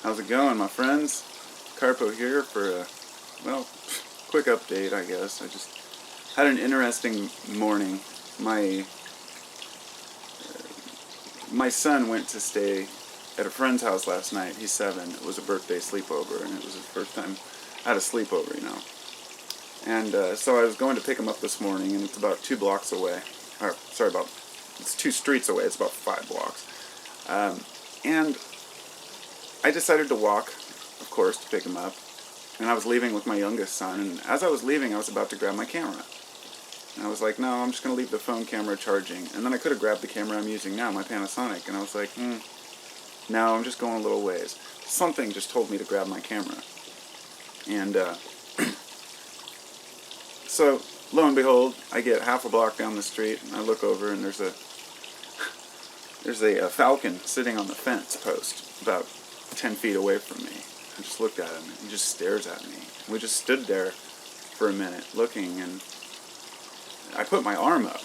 How's it going, my friends? Carpo here for a, quick update, I guess. I just had an interesting morning. My son went to stay at a friend's house last night. He's 7. It was a birthday sleepover, and it was his first time at a sleepover, And so I was going to pick him up this morning, and it's about 2 blocks away. It's 2 streets away. It's about 5 blocks. And I decided to walk, of course, to pick him up. And I was leaving with my youngest son, and as I was leaving, I was about to grab my camera. And I was like, no, I'm just going to leave the phone camera charging. And then I could have grabbed the camera I'm using now, my Panasonic, and I was like, no, I'm just going a little ways. Something just told me to grab my camera. And so, lo and behold, I get half a block down the street, and I look over, and there's a Falcon sitting on the fence post about 10 feet away from me. I just looked at him, and he just stares at me. We just stood there for a minute looking, and I put my arm up.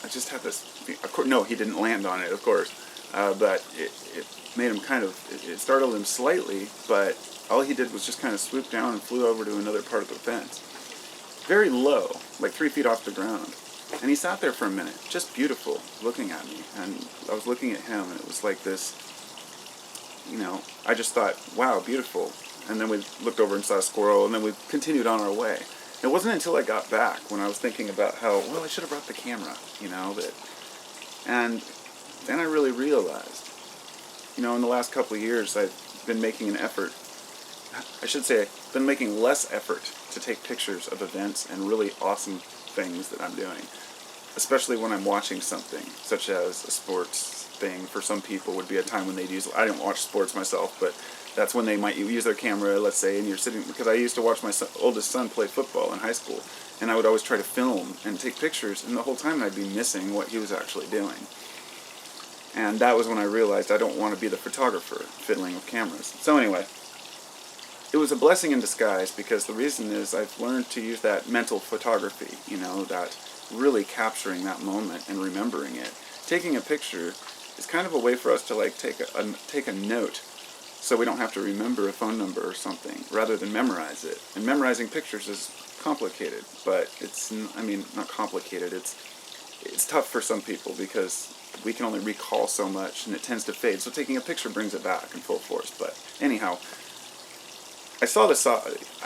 I just had this, no, he didn't land on it, of course, but it made him it startled him slightly, but all he did was just kind of swoop down and flew over to another part of the fence. Very low, like 3 feet off the ground. And he sat there for a minute, just beautiful, looking at me. And I was looking at him, and it was like this, I just thought, wow, beautiful. And then we looked over and saw a squirrel, and then we continued on our way. It wasn't until I got back when I was thinking about how, I should have brought the camera, and then I really realized, in the last couple of years, I've been making an effort. I should say, I've been making less effort to take pictures of events and really awesome things that I'm doing, especially when I'm watching something, such as a sports thing. For some people would be a time when they'd I don't watch sports myself, but that's when they might use their camera, let's say, and you're sitting, because I used to watch my oldest son play football in high school, and I would always try to film and take pictures, and the whole time I'd be missing what he was actually doing. And that was when I realized I don't want to be the photographer fiddling with cameras. So anyway, it was a blessing in disguise, because the reason is I've learned to use that mental photography, that really capturing that moment and remembering it. Taking a picture is kind of a way for us to take a note, so we don't have to remember a phone number or something, rather than memorize it. And memorizing pictures is complicated, but it's, not complicated, it's tough for some people, because we can only recall so much, and it tends to fade, so taking a picture brings it back in full force. But anyhow, I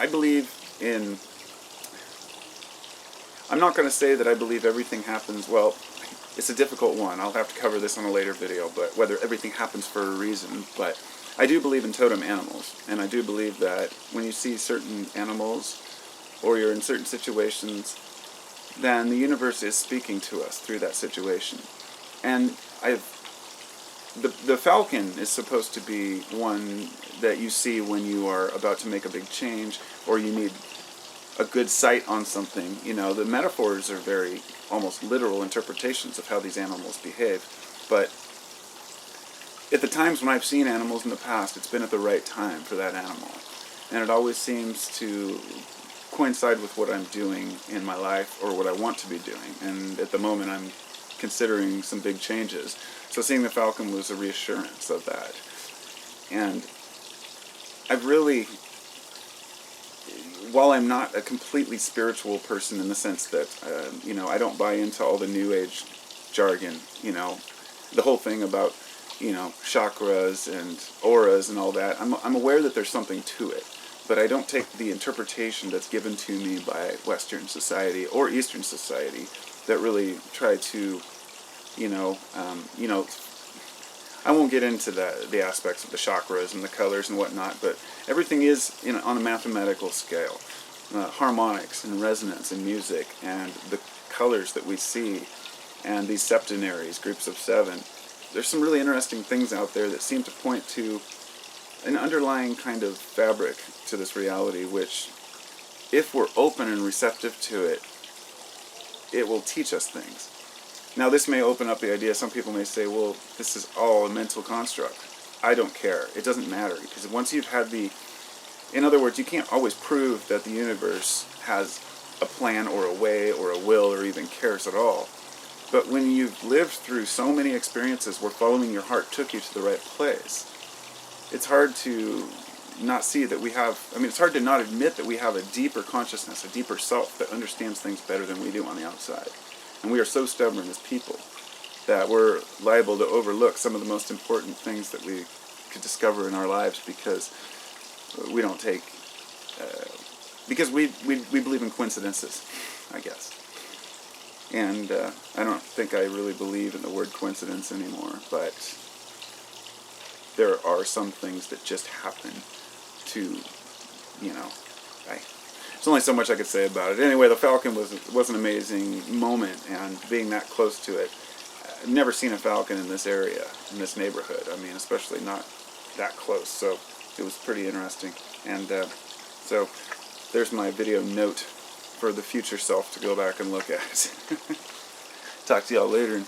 believe in, I'm not going to say that I believe everything happens, it's a difficult one. I'll have to cover this on a later video, but whether everything happens for a reason. But I do believe in totem animals, and I do believe that when you see certain animals, or you're in certain situations, then the universe is speaking to us through that situation. And the falcon is supposed to be one that you see when you are about to make a big change, or you need a good sight on something. The metaphors are very almost literal interpretations of how these animals behave. But at the times when I've seen animals in the past, it's been at the right time for that animal. And it always seems to coincide with what I'm doing in my life, or what I want to be doing. And at the moment I'm considering some big changes. So seeing the falcon was a reassurance of that. And I've really, while I'm not a completely spiritual person in the sense that, I don't buy into all the New Age jargon, the whole thing about, chakras and auras and all that, I'm aware that there's something to it, but I don't take the interpretation that's given to me by Western society or Eastern society that really try to, I won't get into the aspects of the chakras and the colors and whatnot, but everything is on a mathematical scale. Harmonics and resonance in music, and the colors that we see, and these septenaries, groups of 7. There's some really interesting things out there that seem to point to an underlying kind of fabric to this reality, which, if we're open and receptive to it, it will teach us things. Now, this may open up the idea, some people may say, well, this is all a mental construct. I don't care. It doesn't matter, because once you've had in other words, you can't always prove that the universe has a plan or a way or a will or even cares at all. But when you've lived through so many experiences where following your heart took you to the right place, it's hard to not see that we have, I mean, it's hard to not admit that we have a deeper consciousness, a deeper self that understands things better than we do on the outside. And we are so stubborn as people that we're liable to overlook some of the most important things that we could discover in our lives because we don't take, because we believe in coincidences, I guess. And I don't think I really believe in the word coincidence anymore, but there are some things that just happen to, you know, there's only so much I could say about it. Anyway, the Falcon was an amazing moment, and being that close to it, I've never seen a Falcon in this area, in this neighborhood. I mean, especially not that close, so it was pretty interesting. And so there's my video note for the future self to go back and look at. Talk to y'all later.